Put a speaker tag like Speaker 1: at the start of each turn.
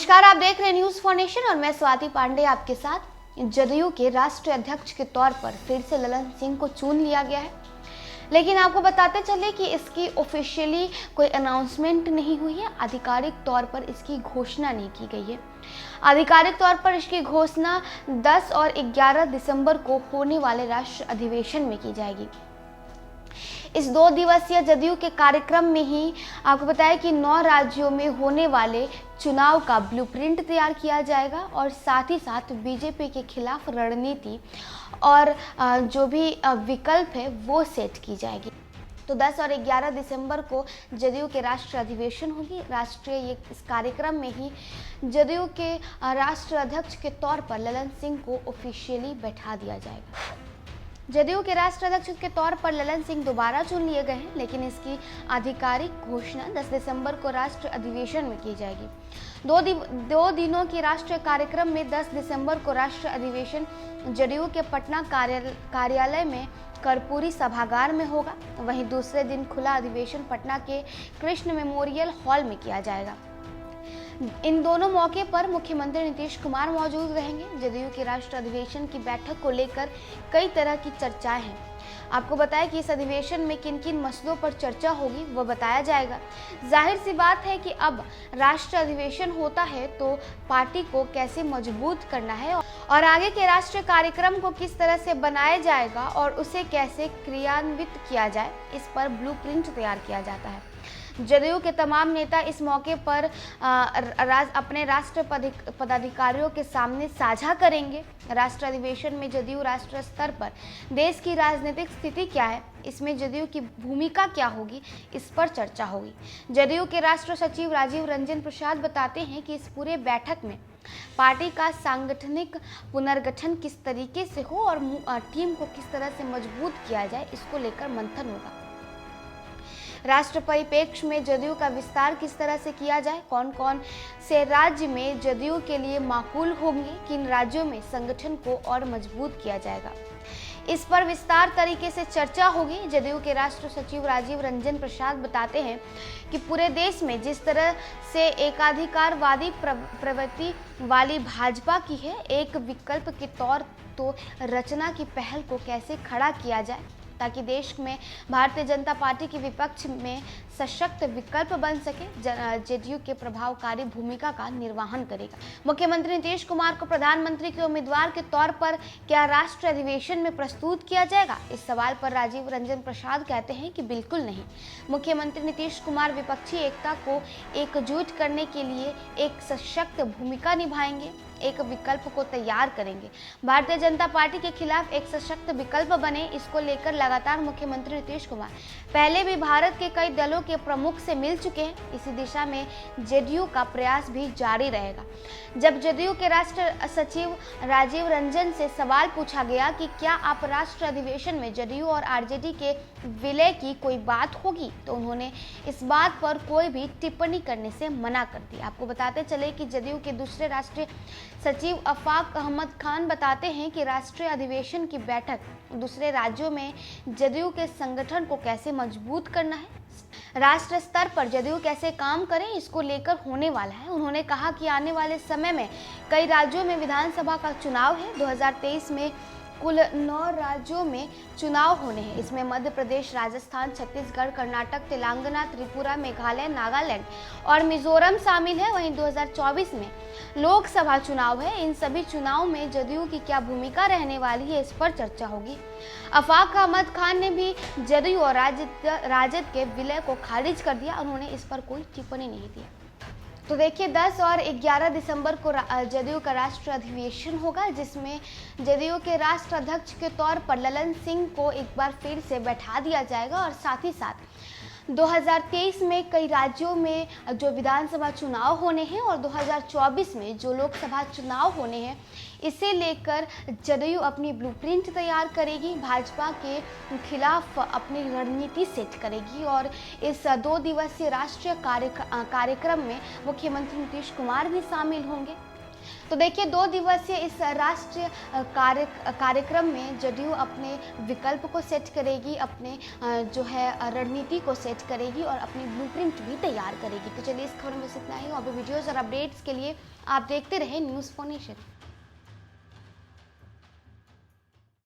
Speaker 1: नमस्कार, आप देख रहे हैं न्यूज फॉर नेशन और मैं स्वाति पांडे आपके साथ। जदयू के राष्ट्रीय अध्यक्ष के तौर पर फिर से ललन सिंह को चुन लिया गया है, लेकिन आपको बताते चले कि इसकी ऑफिशियली कोई अनाउंसमेंट नहीं हुई है। आधिकारिक तौर पर इसकी घोषणा नहीं की गई है। आधिकारिक तौर पर इसकी घोषणा 10 और 11 दिसंबर को होने वाले राष्ट्रीय अधिवेशन में की जाएगी। इस 2 दिवसीय जदयू के कार्यक्रम में ही आपको बताया कि 9 राज्यों में होने वाले चुनाव का ब्लूप्रिंट तैयार किया जाएगा और साथ ही साथ बीजेपी के खिलाफ रणनीति और जो भी विकल्प है वो सेट की जाएगी। तो 10 और 11 दिसंबर को जदयू के राष्ट्रीय अधिवेशन होगी। इस कार्यक्रम में ही जदयू के राष्ट्रीय अध्यक्ष के तौर पर ललन सिंह को ऑफिशियली बैठा दिया जाएगा। जदयू के राष्ट्रीय अध्यक्ष के तौर पर ललन सिंह दोबारा चुन लिए गए हैं, लेकिन इसकी आधिकारिक घोषणा 10 दिसंबर को राष्ट्रीय अधिवेशन में की जाएगी। दो दिनों के राष्ट्रीय कार्यक्रम में 10 दिसंबर को राष्ट्रीय अधिवेशन जदयू के पटना कार्यालय में कर्पूरी सभागार में होगा। वहीं दूसरे दिन खुला अधिवेशन पटना के कृष्ण मेमोरियल हॉल में किया जाएगा। इन दोनों मौके पर मुख्यमंत्री नीतीश कुमार मौजूद रहेंगे। जदयू के राष्ट्रीय अधिवेशन की बैठक को लेकर कई तरह की चर्चाएं हैं। आपको बताएं कि इस अधिवेशन में किन किन मसलों पर चर्चा होगी वो बताया जाएगा। जाहिर सी बात है कि अब राष्ट्रीय अधिवेशन होता है तो पार्टी को कैसे मजबूत करना है और आगे के राष्ट्रीय कार्यक्रम को किस तरह से बनाया जाएगा और उसे कैसे क्रियान्वित किया जाए, इस पर ब्लूप्रिंट तैयार किया जाता है। जदयू के तमाम नेता इस मौके पर अपने राष्ट्रीय पदाधिकारियों के सामने साझा करेंगे। राष्ट्रीय अधिवेशन में जदयू राष्ट्रीय स्तर पर देश की राजनीतिक स्थिति क्या है, इसमें जदयू की भूमिका क्या होगी, इस पर चर्चा होगी। जदयू के राष्ट्रीय सचिव राजीव रंजन प्रसाद बताते हैं कि इस पूरे बैठक में पार्टी का सांगठनिक पुनर्गठन किस तरीके से हो और टीम को किस तरह से मजबूत किया जाए, इसको लेकर मंथन होगा। राष्ट्र परिप्रेक्ष्य में जदयू का विस्तार किस तरह से किया जाए, कौन कौन से राज्य में जदयू के लिए माकूल होंगे, किन राज्यों में संगठन को और मजबूत किया जाएगा, इस पर विस्तार तरीके से चर्चा होगी। जदयू के राष्ट्रीय सचिव राजीव रंजन प्रसाद बताते हैं कि पूरे देश में जिस तरह से एकाधिकारवादी प्रवृत्ति वाली भाजपा की है, एक विकल्प के तौर तो रचना की पहल को कैसे खड़ा किया जाए ताकि देश में भारतीय जनता पार्टी के विपक्ष में सशक्त विकल्प बन सके। जदयू के प्रभावकारी भूमिका का निर्वहन करेगा। मुख्यमंत्री नीतीश कुमार को प्रधानमंत्री के उम्मीदवार के तौर पर क्या राष्ट्रीय अधिवेशन में प्रस्तुत किया जाएगा, इस सवाल पर राजीव रंजन प्रसाद कहते हैं कि बिल्कुल नहीं। मुख्यमंत्री नीतीश कुमार विपक्षी एकता को एकजुट करने के लिए एक सशक्त भूमिका निभाएंगे, एक विकल्प को तैयार करेंगे। भारतीय जनता पार्टी के खिलाफ एक सशक्त विकल्प बने, इसको लेकर लगातार मुख्यमंत्री नीतीश कुमार पहले भी भारत के कई दलों के प्रमुख से मिल चुके हैं। इसी दिशा में जदयू का प्रयास भी जारी रहेगा। जब जदयू के राष्ट्रीय सचिव राजीव रंजन से सवाल पूछा गया कि क्या आप राष्ट्रीय अधिवेशन में जदयू और आरजेडी के विलय की कोई बात होगी, तो उन्होंने इस बात पर कोई भी टिप्पणी करने से मना कर दी। आपको बताते चले कि जदयू के दूसरे राष्ट्रीय सचिव आफाक अहमद खान बताते हैं कि राष्ट्रीय अधिवेशन की बैठक दूसरे राज्यों में जदयू के संगठन को कैसे मजबूत करना है, राष्ट्रीय स्तर पर जदयू कैसे काम करें, इसको लेकर होने वाला है। उन्होंने कहा कि आने वाले समय में कई राज्यों में विधानसभा का चुनाव है। 2023 में कुल 9 राज्यों में चुनाव होने हैं। इसमें मध्य प्रदेश, राजस्थान, छत्तीसगढ़, कर्नाटक, तेलंगाना, त्रिपुरा, मेघालय, नागालैंड और मिजोरम शामिल है। वहीं 2024 में लोकसभा चुनाव है। इन सभी चुनाव में जदयू की क्या भूमिका रहने वाली है, इस पर चर्चा होगी। आफाक अहमद खान ने भी जदयू और राजद के विलय को खारिज कर दिया। उन्होंने इस पर कोई टिप्पणी नहीं दी। तो देखिए 10 और 11 दिसंबर को जदयू का राष्ट्रीय अधिवेशन होगा, जिसमें जदयू के राष्ट्रीय अध्यक्ष के तौर पर ललन सिंह को एक बार फिर से बैठा दिया जाएगा और साथ ही साथ 2023 में कई राज्यों में जो विधानसभा चुनाव होने हैं और 2024 में जो लोकसभा चुनाव होने हैं, इसे लेकर जदयू अपनी ब्लूप्रिंट तैयार करेगी, भाजपा के खिलाफ अपनी रणनीति सेट करेगी और इस 2 दिवसीय राष्ट्रीय कार्यक्रम में मुख्यमंत्री नीतीश कुमार भी शामिल होंगे। तो देखिए 2 दिवसीय इस राष्ट्रीय कार्यक्रम में जदयू अपने विकल्प को सेट करेगी, अपने जो है रणनीति को सेट करेगी और अपनी ब्लूप्रिंट भी तैयार करेगी। तो चलिए इस खबर में बस इतना ही। और भी वीडियोज़ और अपडेट्स के लिए आप देखते रहे न्यूज़4 नेशन।